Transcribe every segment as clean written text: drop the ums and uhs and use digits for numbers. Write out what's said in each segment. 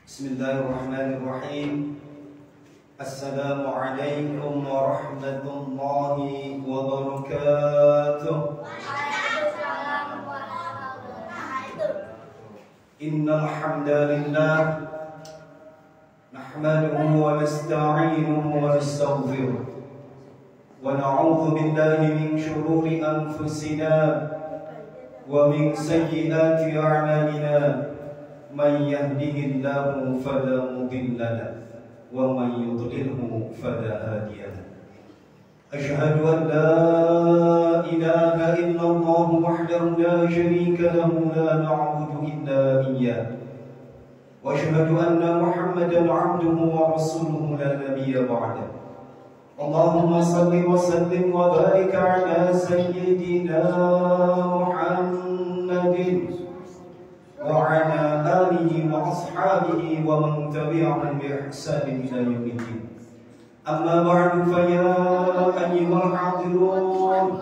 Bismillahirrahmanirrahim. Assalamualaikum warahmatullahi wabarakatuh. Innal hamdalillah nahmaduhu wa nasta'inuhu wa nastaghfiruh wa na'udzu billahi min shururi anfusina wa min sayyiati a'malina. Man yahdihillahu fala mudilla lahu wa man yudlilhu fala hadiya lahu. Asyhadu an la ilaha illallah wahdahu la syarika lahu la na'budu illa iyyah. Wa asyhadu anna Muhammadan 'abduhu wa rasuluhu la nabiyya ba'dahu. Allahumma salli wa sallim wa barik ala sayyidina Muhammadin wa ala alihi wa ashabihi wa man tabi'ahum bi ihsanin ila yaumiddin. Amma ba'du fa ya ayyuhal hadirun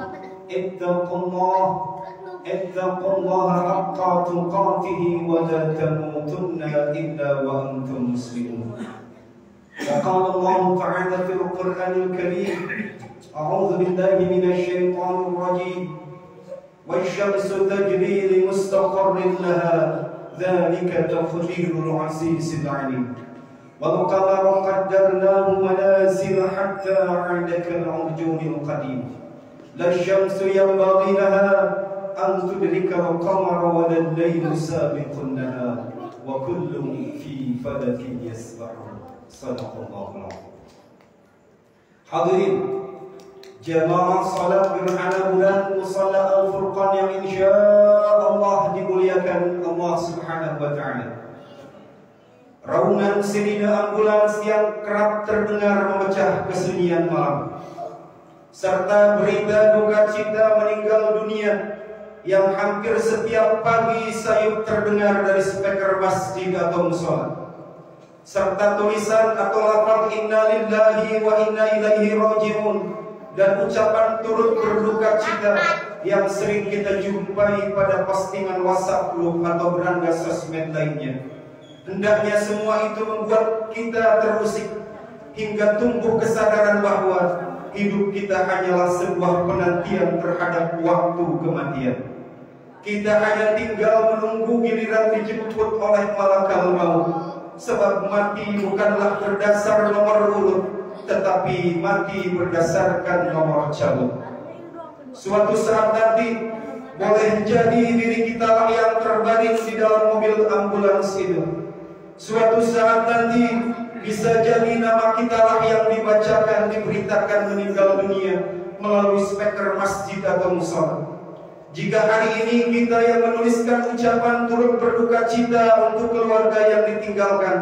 ittaqullaha haqqa tuqatih wa la tamutunna illa wa antum muslimun. Wa qala Allah ta'ala fil Qur'anil Karim, a'udzu billahi minasy syaithanir rajim. والشمس تجري لمستقر لها ذلك تقدير العزيز العليم والقمر قدرناه منازل حتى عاد كالعرجون القديم لا الشمس ينبغي لها أن تدرك القمر ولا الليل سابق النهار وكل في فلك يسبحون. صدق الله العظيم. Hadirin jamaah salat gerhana bulan Musalla Al-Furqan yang insyaallah dimuliakan Allah Subhanahu wa taala. Raungan sirine ambulans yang kerap terdengar memecah kesunyian malam, serta berita duka cita meninggal dunia yang hampir setiap pagi sayup terdengar dari speaker masjid atau mushola, serta tulisan atau lafaz inna lillahi wa inna ilaihi raji'un dan ucapan turut berduka cita yang sering kita jumpai pada postingan WhatsApp group atau beranda sosmed lainnya. Hendaknya semua itu membuat kita terusik hingga tumbuh kesadaran bahwa hidup kita hanyalah sebuah penantian terhadap waktu kematian. Kita hanya tinggal menunggu giliran dijemput oleh malakal maut, sebab mati bukanlah berdasar nomor urut, tetapi mati berdasarkan nomor cabut. Suatu saat nanti boleh jadi diri kita lah yang terbaring di dalam mobil ambulans itu. Suatu saat nanti bisa jadi nama kita lah yang dibacakan, diberitakan meninggal dunia melalui speaker masjid atau mushola. Jika hari ini kita yang menuliskan ucapan turut berduka cita untuk keluarga yang ditinggalkan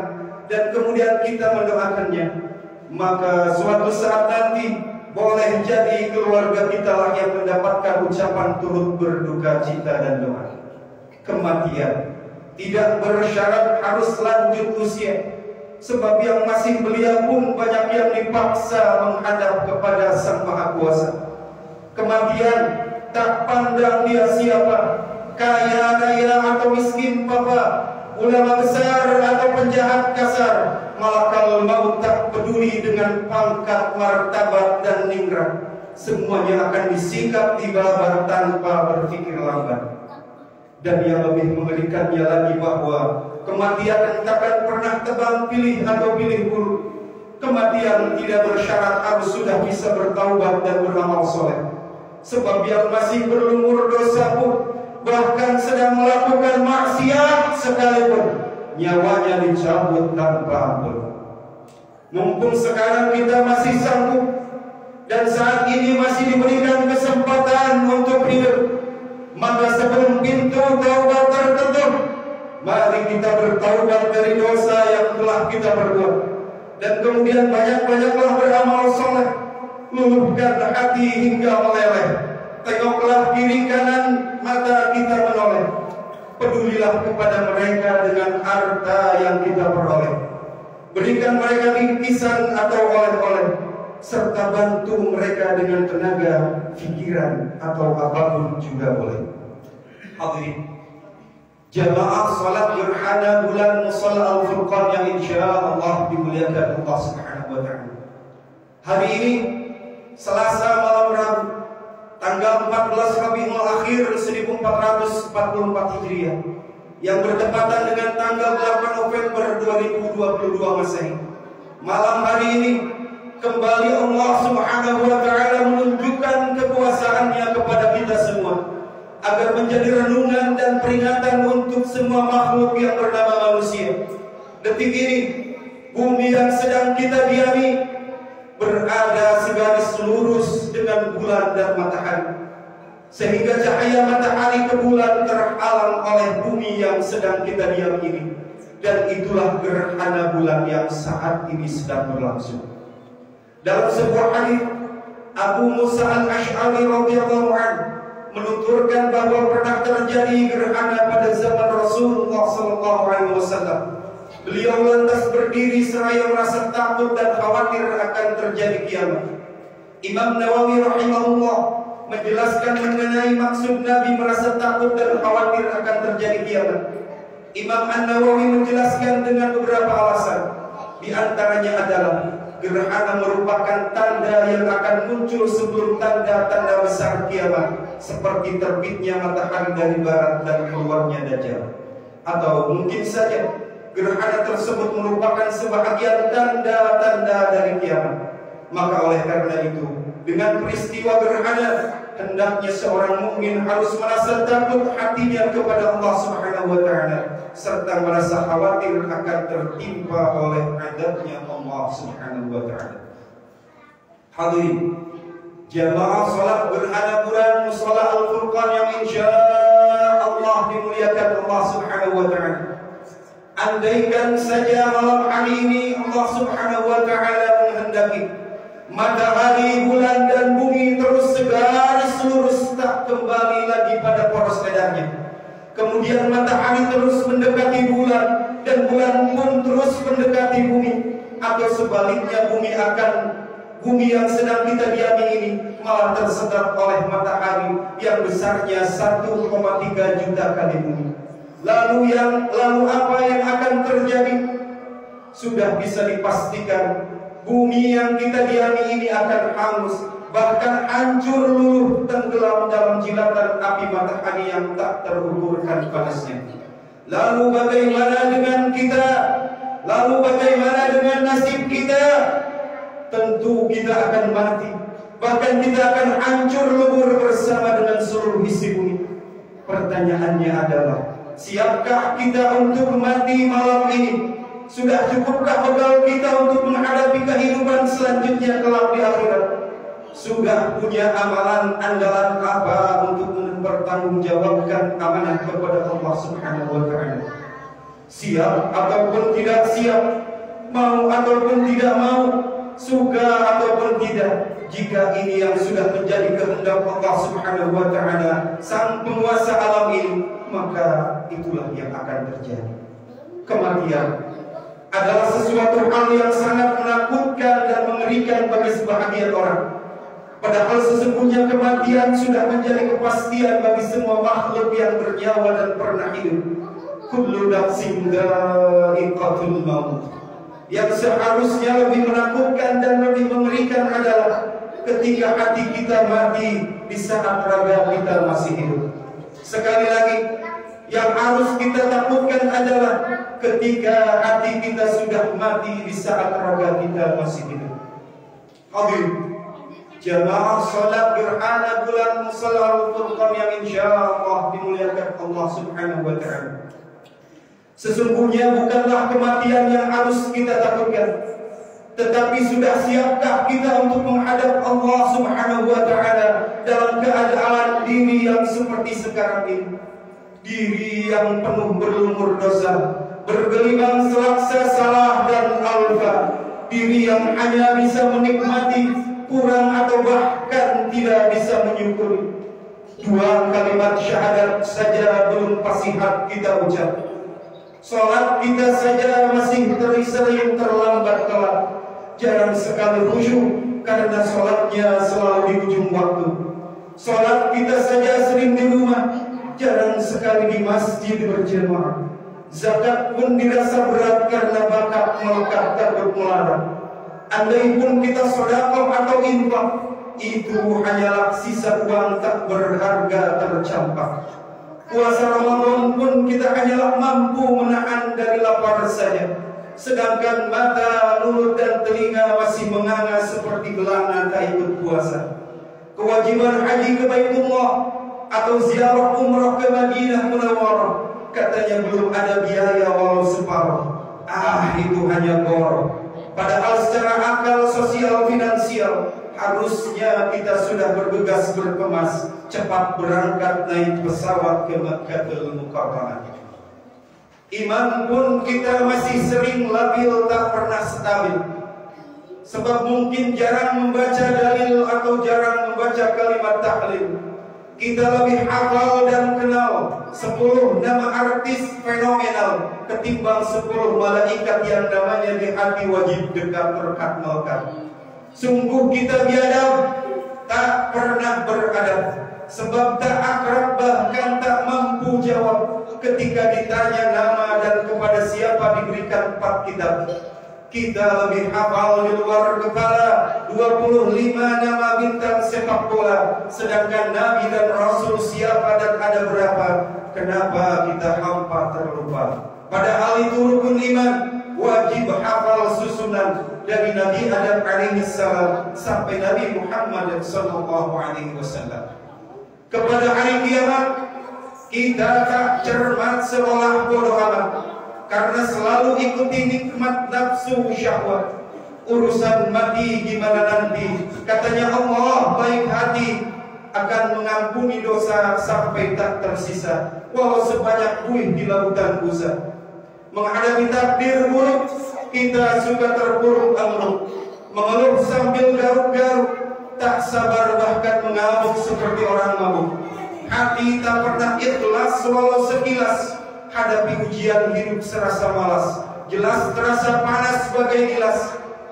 dan kemudian kita mendoakannya, maka suatu saat nanti boleh jadi keluarga kita lah yang mendapatkan ucapan turut berduka cita dan doa. Kematian tidak bersyarat harus lanjut usia, sebab yang masih belia pun banyak yang dipaksa menghadap kepada Sang Maha Kuasa. Kematian tak pandang dia siapa, kaya raya atau miskin papa, ulama besar atau penjahat kasar, malakal maut tak peduli dengan pangkat, martabat dan ningrat. Semuanya akan disikap di babar tanpa berpikir lambat. Dan yang lebih mengerikannya lagi bahwa kematian takkan pernah tebang pilih atau pilih buruk. Kematian tidak bersyarat harus sudah bisa bertaubat dan beramal soleh, sebab yang masih berlumur dosa pun, bahkan sedang melakukan maksiat sekalipun, nyawanya dicabut tanpa ampun. Mumpung sekarang kita masih sanggup dan saat ini masih diberikan kesempatan untuk hidup, maka sebelum pintu taubat tertutup, mari kita bertaubat dari dosa yang telah kita perbuat, dan kemudian banyak-banyaklah beramal soleh. Luluhkan hati hingga meleleh, tengoklah kiri kanan mata kita menoleh. Pedulilah kepada mereka dengan harta yang kita peroleh. Berikan mereka bingkisan atau oleh-oleh, serta bantu mereka dengan tenaga, pikiran, atau apapun juga boleh. Hadirin, jamaah salat gerhana bulan Musalla Al-Furqan yang insyaallah dimuliakan Allah Subhanahu wa taala. Hari ini Selasa malam Rabu, tanggal 14 Rabiul Akhir 1444 Hijriah, yang bertepatan dengan tanggal 8 November 2022 Masehi. Malam hari ini kembali Allah Subhanahu wa taala menunjukkan kekuasaannya kepada kita semua, agar menjadi renungan dan peringatan untuk semua makhluk yang bernama manusia. Detik ini, bumi yang sedang kita diami berada segaris lurus dengan bulan dan matahari, sehingga cahaya matahari ke bulan terhalang oleh bumi yang sedang kita diami ini. Dan itulah gerhana bulan yang saat ini sedang berlangsung. Dalam sebuah hadis, Abu Musa Al-Asy'ari radhiyallahu anhu menuturkan bahwa pernah terjadi gerhana pada zaman Rasulullah SAW. Beliau lantas berdiri seraya merasa takut dan khawatir akan terjadi kiamat. Imam Nawawi rahimahullah menjelaskan mengenai maksud Nabi merasa takut dan khawatir akan terjadi kiamat. Imam An-Nawawi menjelaskan dengan beberapa alasan. Di antaranya adalah gerhana merupakan tanda yang akan muncul sebelum tanda-tanda besar kiamat, seperti terbitnya matahari dari barat dan keluarnya Dajjal. Atau mungkin saja gerhana tersebut merupakan sebahagian tanda-tanda dari kiamat. Maka oleh karena itu, dengan peristiwa gerhana, hendaknya seorang mukmin harus merasa takut hatinya kepada Allah Subhanahu wa taala, serta merasa khawatir akan tertimpa oleh azabnya Allah Subhanahu wa taala. Hadirin, jamaah salat gerhana bulan Musalla Al-Furqan yang insyaallah dimuliakan Allah Subhanahu wa taala. Andaikan saja malam hari ini Allah Subhanahu wa taala menghendaki matahari, bulan, dan bumi terus segaris lurus, tak kembali lagi pada poros ledarnya. Kemudian matahari terus mendekati bulan, dan bulan pun terus mendekati bumi. Atau sebaliknya, bumi yang sedang kita diami ini malah tersedot oleh matahari yang besarnya 1,3 juta kali bumi. Lalu apa yang akan terjadi? Sudah bisa dipastikan bumi yang kita diami ini akan hangus, bahkan hancur luluh, tenggelam dalam jilatan api matahari yang tak terukurkan panasnya. Lalu bagaimana dengan kita? Lalu bagaimana dengan nasib kita? Tentu kita akan mati, bahkan kita akan hancur lebur bersama dengan seluruh isi bumi. Pertanyaannya adalah, siapkah kita untuk mati malam ini? Sudah cukupkah bekal kita untuk menghadapi kehidupan selanjutnya kelak di akhirat? Sudah punya amalan andalan apa untuk mempertanggungjawabkan amanah kepada Allah Subhanahu wa taala? Siap ataupun tidak siap, mau ataupun tidak mau, suka ataupun tidak, jika ini yang sudah menjadi kehendak Allah Subhanahu wa taala, sang penguasa alam ini, maka itulah yang akan terjadi. Kematian adalah sesuatu hal yang sangat menakutkan dan mengerikan bagi sebahagian orang. Padahal sesungguhnya kematian sudah menjadi kepastian bagi semua makhluk yang bernyawa dan pernah hidup. Kullu nafsin dha'iqatul maut. Yang seharusnya lebih menakutkan dan lebih mengerikan adalah ketika hati kita mati di saat raga kita masih hidup. Sekali lagi, yang harus kita takutkan adalah ketika hati kita sudah mati di saat raga kita masih hidup. Hadirin, jamaah salat gerhana bulan Musalla Al-Furqan yang insyaallah dimuliakan Allah Subhanahu wa taala. Sesungguhnya bukanlah kematian yang harus kita takutkan, tetapi sudah siapkah kita untuk menghadap Allah Subhanahu wa taala dalam keadaan diri yang seperti sekarang ini? Diri yang penuh berlumur dosa, bergelimang selaksa salah dan alfa. Diri yang hanya bisa menikmati, kurang atau bahkan tidak bisa menyukuri. 2 kalimat syahadat saja belum fasihah kita ucap. Salat kita saja masih sering terlambat kelak. Jarang sekali khusyuk karena salatnya selalu di ujung waktu. Salat kita saja sering di rumah, jarang sekali di masjid berjamaah. Zakat pun dirasa berat karena bakat melekat takut melarang. Andai pun kita sedekah atau infak, itu hanyalah sisa uang tak berharga tercampak. Puasa Ramadan pun kita hanyalah mampu menahan dari lapar saja, sedangkan mata, mulut dan telinga masih menganga seperti belana tak ikut puasa. Kewajiban haji ke Baitullah atau ziarah umrah ke Madinah Munawwarah, katanya belum ada biaya walau separuh. Itu hanya gor. Padahal secara akal sosial finansial harusnya kita sudah bergegas berkemas, cepat berangkat naik pesawat ke Makkahul Mukarramah. Iman pun kita masih sering labil, tak pernah stabil. Sebab mungkin jarang membaca dalil atau jarang membaca kalimat tahlil. Kita lebih hafal dan kenal 10 nama artis fenomenal ketimbang 10 malaikat yang namanya di hati wajib dekat terkatmalkan. Sungguh kita biadab, tak pernah beradab. Sebab tak akrab, bahkan tak mampu jawab ketika ditanya nama dan kepada siapa diberikan 4 kitab. Kita lebih hafal di luar kepala 25 nama bintang sepak bola, sedangkan Nabi dan Rasul siapa dan ada berapa. Kenapa kita hampa terlupa? Padahal itu rukun iman, wajib hafal susunan dari Nabi Adam alaihissalam sampai Nabi Muhammad sallallahu alaihi wasallam. Kepada hari kiamat kita tak cermat seolah bodoh amat, karena selalu ikuti nikmat nafsu syahwat. Urusan mati gimana nanti? Katanya Allah baik hati, akan mengampuni dosa sampai tak tersisa, walau sebanyak buih di lautan busa. Menghadapi takdir buruk, kita suka terpuruk-amruk, mengeluh sambil garuk-garuk, tak sabar bahkan mengamuk seperti orang mabuk. Hati tak pernah ikhlas walau sekilas, hadapi ujian hidup serasa malas, jelas terasa panas bagai gilas.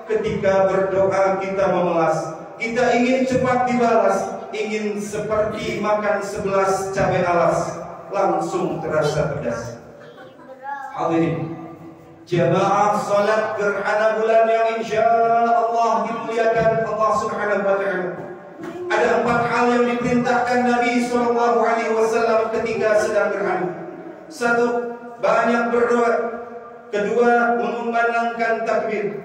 Ketika berdoa kita memelas, kita ingin cepat dibalas, ingin seperti makan 11 cabai alas, langsung terasa pedas. Hadirin jamaah salat gerhana bulan yang insya Allah dimuliakan Allah Subhanahu wa ta'ala. Ada 4 hal yang diperintahkan Nabi SAW ketika sedang gerhana. 1. Banyak berdoa. 2. Mengumandangkan takbir.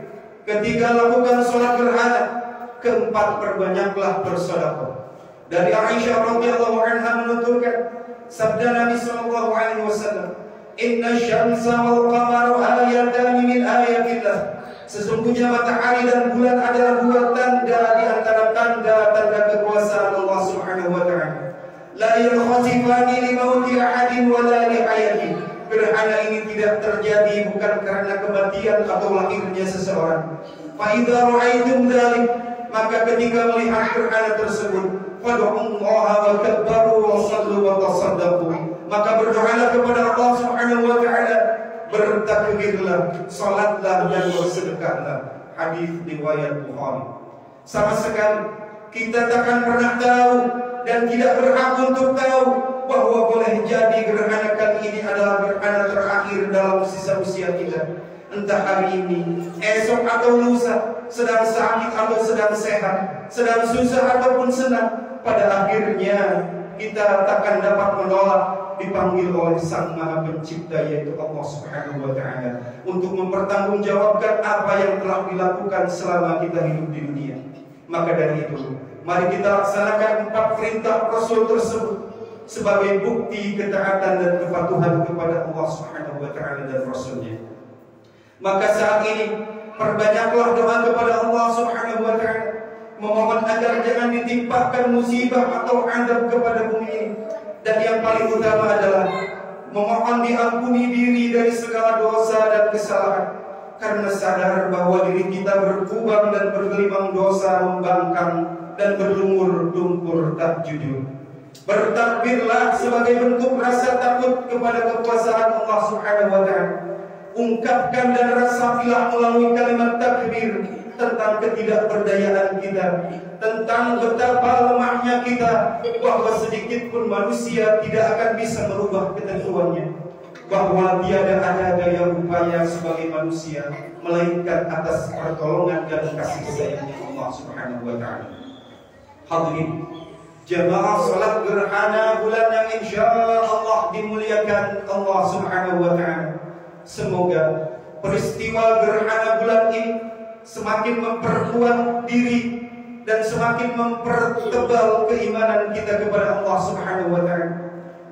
3. Lakukan sholat gerhana. 4. Perbanyaklah bersedekah. Dari Aisyah radhiyallahu anha menuturkan sabda Nabi SAW, Inna syamsa wal qamara ayatan min ayatillah. Sesungguhnya matahari dan bulan adalah 2 tanda di antara tanda-tanda kekuasaan Allah Subhanahu wa ta'ala. La yakhsifani li mauti ahadin wa la li hayati. Gerhana ini tidak terjadi bukan karena kematian atau lahirnya seseorang. Fa idza ra'aitum dzalik, maka ketika melihat gerhana tersebut, fad'ullaha wa kabbaru wa sallu wa tasaddaqu, maka berdoalah kepada Allah Subhanahu wa ta'ala, bertakbirlah, salatlah dan bersedekahlah. Hadis riwayat Bukhari. Sama sekali kita takkan pernah tahu dan tidak berhak untuk tahu bahwa boleh jadi gerhana kali ini adalah gerhana terakhir dalam sisa usia kita. Entah hari ini, esok atau lusa, sedang sakit atau sedang sehat, sedang susah ataupun senang, pada akhirnya kita takkan dapat menolak dipanggil oleh Sang Maha Pencipta, yaitu Allah Subhanahu wa ta'ala, untuk mempertanggungjawabkan apa yang telah dilakukan selama kita hidup di dunia. Maka dari itu, mari kita laksanakan 4 perintah Rasul tersebut sebagai bukti ketaatan dan kepatuhan kepada Allah Subhanahu wa ta'ala dan Rasulnya. Maka saat ini perbanyaklah doa kepada Allah Subhanahu wa ta'ala, memohon agar jangan ditimpakan musibah atau azab kepada bumi ini. Dan yang paling utama adalah memohon diampuni diri dari segala dosa dan kesalahan, karena sadar bahwa diri kita berkubang dan bergelimang dosa, membangkang dan berlumur lumpur tak jujur. Bertakbirlah sebagai bentuk rasa takut kepada kekuasaan Allah Subhanahu wa taala. Ungkapkan dan resapilah melalui kalimat takbir tentang ketidakberdayaan kita, tentang betapa lemahnya kita, bahwa sedikit pun manusia tidak akan bisa merubah ketentuannya, bahwa tiada ada daya upaya sebagai manusia melainkan atas pertolongan dan kasih sayangnya Allah Subhanahu wa taala. Hadirin jamaah salat gerhana bulan yang insya Allah dimuliakan Allah Subhanahu wa taala. Semoga peristiwa gerhana bulan ini semakin memperkuat diri dan semakin mempertebal keimanan kita kepada Allah Subhanahu wa taala.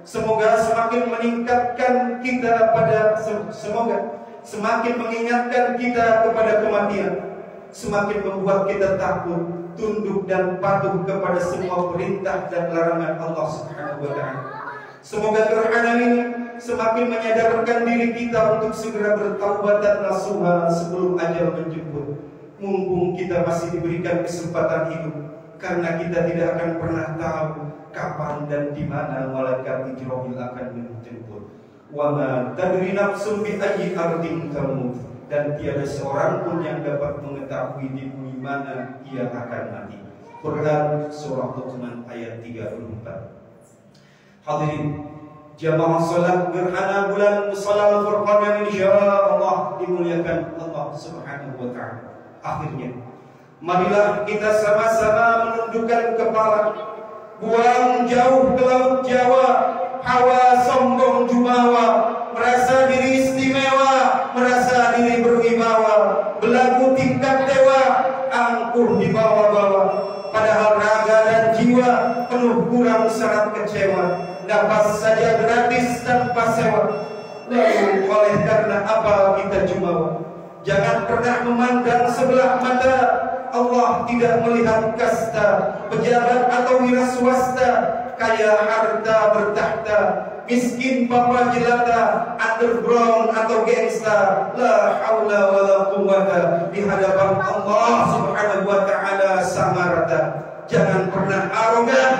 Semoga semakin meningkatkan kita semoga semakin mengingatkan kita kepada kematian, semakin membuat kita takut, tunduk dan patuh kepada semua perintah dan larangan Allah Subhanahu wa taala. Semoga gerhana ini semakin menyadarkan diri kita untuk segera bertaubat dan nasuha sebelum ajal menjemput. Mumpung kita masih diberikan kesempatan hidup, karena kita tidak akan pernah tahu kapan dan di mana malaikat Israfil akan menjemput. Wa ma tadri nafsun bi ayyi ardin tamut, dan tiada seorang pun yang dapat mengetahui di bumi mana ia akan mati. Quran surah Luqman ayat 34. Hadirin jamaah salat gerhana bulan Shalal Furqan yang insyaallah dimuliakan Allah Subhanahu wa taala. Akhirnya marilah kita sama-sama menundukkan kepala, buang jauh ke laut Jawa, hawa sombong jumawa, merasa diri istimewa, merasa diri berwibawa, belagu tingkat dewa, angkuh di bawah-bawah, padahal raga dan jiwa penuh kurang syarat kecewa, nafas saja gratis tanpa sewa. Lalu oleh karena apa kita jumawa? Jangan pernah memandang sebelah mata. Allah tidak melihat kasta, pejabat atau wira swasta, kaya harta bertahta, miskin papa jelata, underground atau gangsta. La haula wala quwwata, di hadapan Allah Subhanahu wa taala sama rata. Jangan pernah arogan,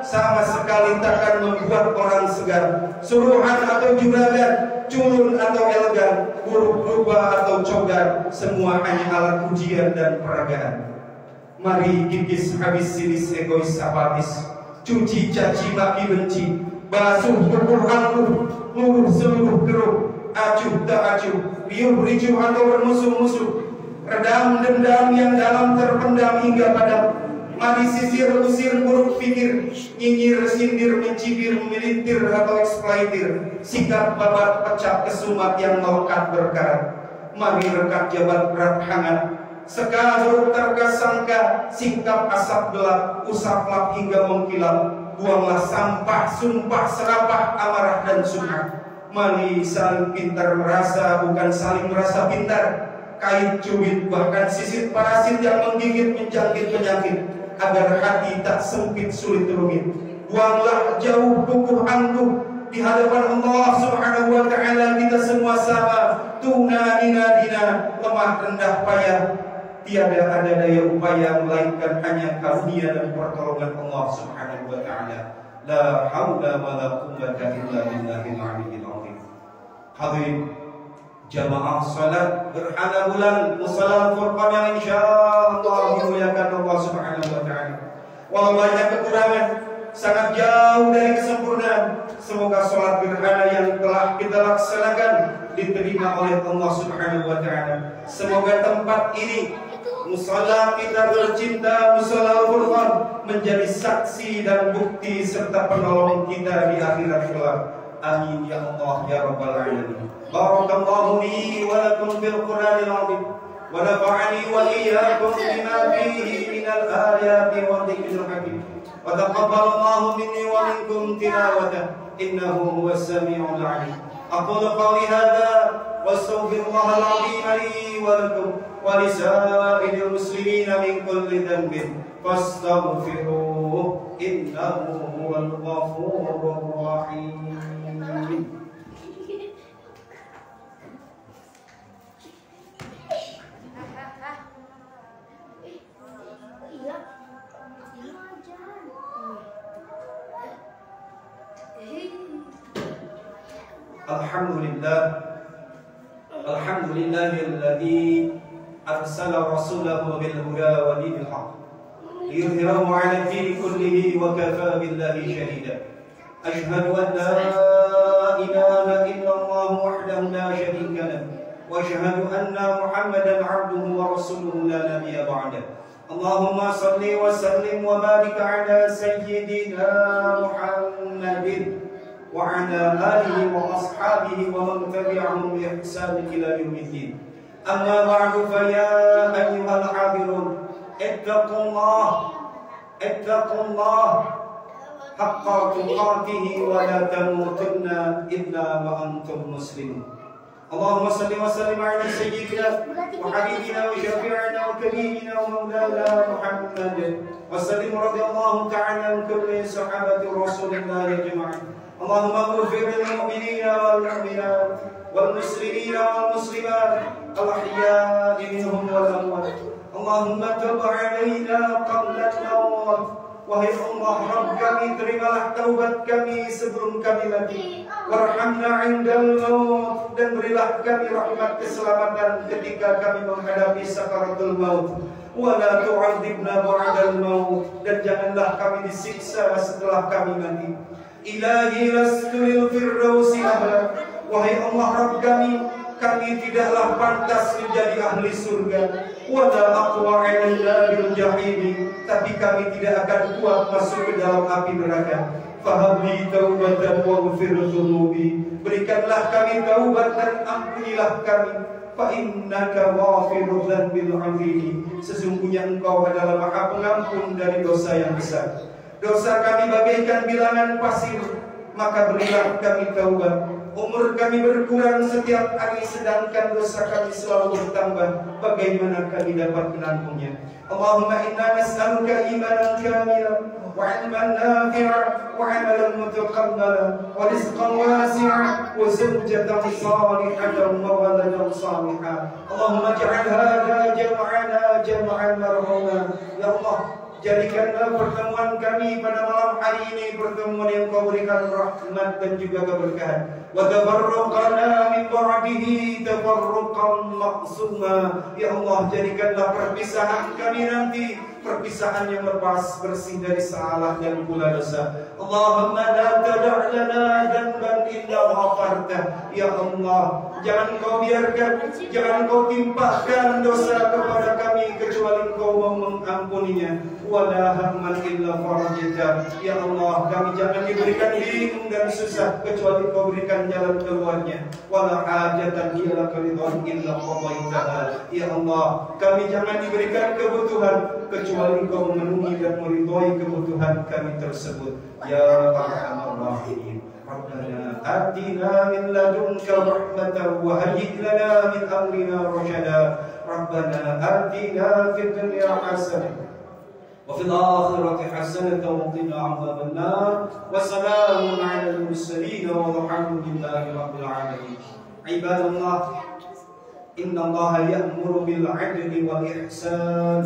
sama sekali takkan membuat orang segan. Suruhan atau juragan, culun atau elegan, buruk rupa atau cogar, semua hanya alat ujian dan peragaan. Mari kikis habis sinis egois apatis, cuci caci maki benci, basuh pukul angkuh, luruh seluruh keruh, acuh tak acuh, riuh ricuh atau bermusuh-musuh, redam dendam yang dalam terpendam hingga padam. Mari sisir usir buruk pikir, nyinyir sindir mencibir melintir atau eksploitir, sikap babat pecah kesumat yang melekat berkarat. Mari rekat jabat berat hangat, seka huruf terkesangka, sikap asap gelap, usap lap hingga mengkilap. Buanglah sampah, sumpah, serapah, amarah dan sum'ah. Mari saling pintar merasa, bukan saling merasa pintar. Kait cubit bahkan sisit parasit yang menggigit menjangkit penyakit, agar hati tak sempit sulit rumit. Buanglah jauh kukuh angkuh, di hadapan Allah Subhanahu wa taala kita semua sama, tuna dina dina, lemah rendah payah. Tiada ada daya upaya melainkan hanya karunia dan pertolongan Allah Subhanahu wa taala. La haula wala quwwata illa billahil aliyyil azim. Hadirin jamaah salat gerhana bulan Shalal Furqan yang insyaallah dimuliakan Allah Subhanahu wa taala. Walau banyak kekurangan, sangat jauh dari kesempurnaan, semoga salat gerhana yang telah kita laksanakan diterima oleh Allah Subhanahu wa taala. Semoga tempat ini, musala kita tercinta Shalal Furqan, menjadi saksi dan bukti serta penolong kita di akhirat kelak. Amin ya Allah ya rabbal alamin. Barakallahu li wa lakum bil Qur'anil azim, wa nafa'ani wa iyyakum bima fihi minal ayati wa dhikril hakim. Wa taqabbalallahu minni wa minkum tilawatan, innahu huwas samiul alim. Aqulu qawli hadza wa astaghfirullahal azim li wa lakum wa lisa'iril muslimina min kulli dhanbin fastaghfiruhu innahu huwal ghafurur rahim. Alhamdulillah. Alhamdulillahilladzi arsala rasulahu bil huda wa dinil haqq liyudhhirahu 'ala ad-din kullihi wa kafaa billahi shahida. Ashhadu an la ilaha illallah wahdahu la sharika lahu wa ashhadu anna Muhammadan 'abduhu wa rasuluhu la nabiyya ba'dahu. Allahumma salli wa sallim wa barik 'ala sayyidina Muhammadin wa 'ala alihi wa ashabihi wa man tabi'ahum bi ihsan ila yaumiddin. Amma ba'du, fa ya ayyuhal 'abidun ittaqullah haqqa tuqatih wa la tamutunna illa wa antum muslimun. Allahumma salli wa sallim ala sayyidina wa habibina wa syafi'ina wa karimina wa maulana Muhammad wa sallim radhiyallahu ta'ala an kulli sahabati Rasulillah ajma'in. Allahumma ighfir lil mu'minina wal mu'minat wal muslimina wal muslimat al ahya'i minhum wal amwat. Allahumma tub 'alaina qabla al-maut. Wahai Allah, Rabb kami, terimalah taubat kami sebelum kami mati. Warhamna 'indal maut, dan berilah kami rahmat keselamatan ketika kami menghadapi sakaratul maut. Wa la tu'adzibna ba'dal maut, dan janganlah kami disiksa setelah kami mati. Ilahi lastu lil firdausi ahla. Wahai Allah, Rabb kami tidaklah pantas menjadi ahli surga. Wa la aqwa 'ala bil jahim, tapi kami tidak akan kuat masuk ke dalam api neraka. Fahabli taubatan waghfir dzunubi, berikanlah kami taubat dan ampunilah kami. Fa innaka ghafirudz dzambil 'adzim, sesungguhnya Engkau adalah Maha Pengampun dari dosa yang besar. Dosa kami bagaikan bilangan pasir, maka berilah kami taubat. Umur kami berkurang setiap hari, sedangkan dosa kami selalu bertambah. Bagaimana kami dapat menampungnya? Allahumma inna nas'aluka imanan kamilan wa 'ilman nafi'an wa 'amalan mutaqabbalan wa rizqan wasi'an wa zawjatan salihatan wa waladan salihan. Allahumma ij'al hadha jam'ana jam'an marhuma. Ya Allah, jadikanlah pertemuan kami pada malam hari ini pertemuan yang Kau berikan rahmat dan juga keberkahan. Wa tafarraqana min ba'dihi tafarruqan maqsuma. Ya Allah, jadikanlah perpisahan kami nanti perpisahan yang lepas, bersih dari salah dan pula dosa. Allahumma la tada' lana dhanban illa ghafartah. Ya Allah, jangan Kau biarkan, jangan Kau timpakan dosa kepada kami kecuali Kau mau mengampuninya. Wala hamman illa farajtah. Ya Allah, kami jangan diberikan bingung dan susah kecuali Kau berikan jalan keluarnya. Wala hajatan illa ridwan illa qadaitaha. Ya Allah, kami jangan diberikan kebutuhan kecuali Engkau memenuhi dan meridhai kebutuhan kami tersebut. Ya Arhamar Rahimin. Rabbana atina min ladunka rahmatan wa hayyi' lana min amrina rashada. Rabbana atina fid dunya hasanah وفي الآخرة حسنة وقنا عذاب النار وسلام على المرسلين والحمد لله رب العالمين. عباد الله، إن الله يأمر بالعدل والإحسان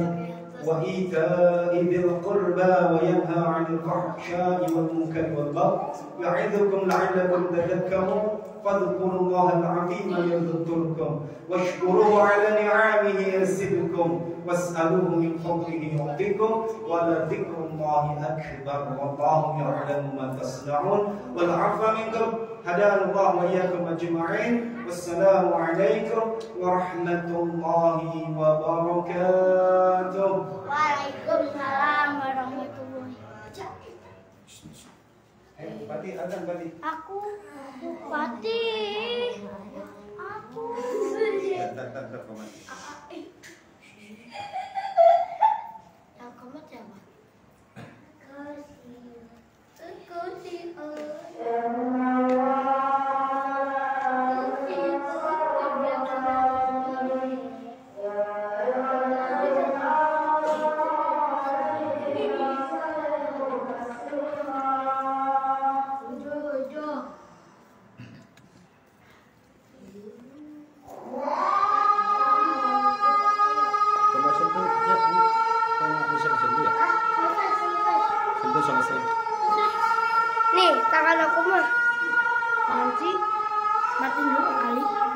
وإيتاء ذي القربى وينهى عن الفحشاء والمنكر والبغي يعظكم لعلكم تذكرون. فاذكروا الله العظيم يذكركم واشكروه على نعمه يزدكم واسألوه من فضله يعطيكم ولذكر الله أكبر والله يعلم ما تصنعون. والعفو منكم. هدانا الله وإياكم أجمعين. والسلام عليكم ورحمة الله وبركاته. Waalaikumsalam warahmatullahi. Pati, azan Pati. Aku Pati. Aku. Tak, komat. Komat siapa? Nih, tangan aku mah. Nanti Matiin dulu kali.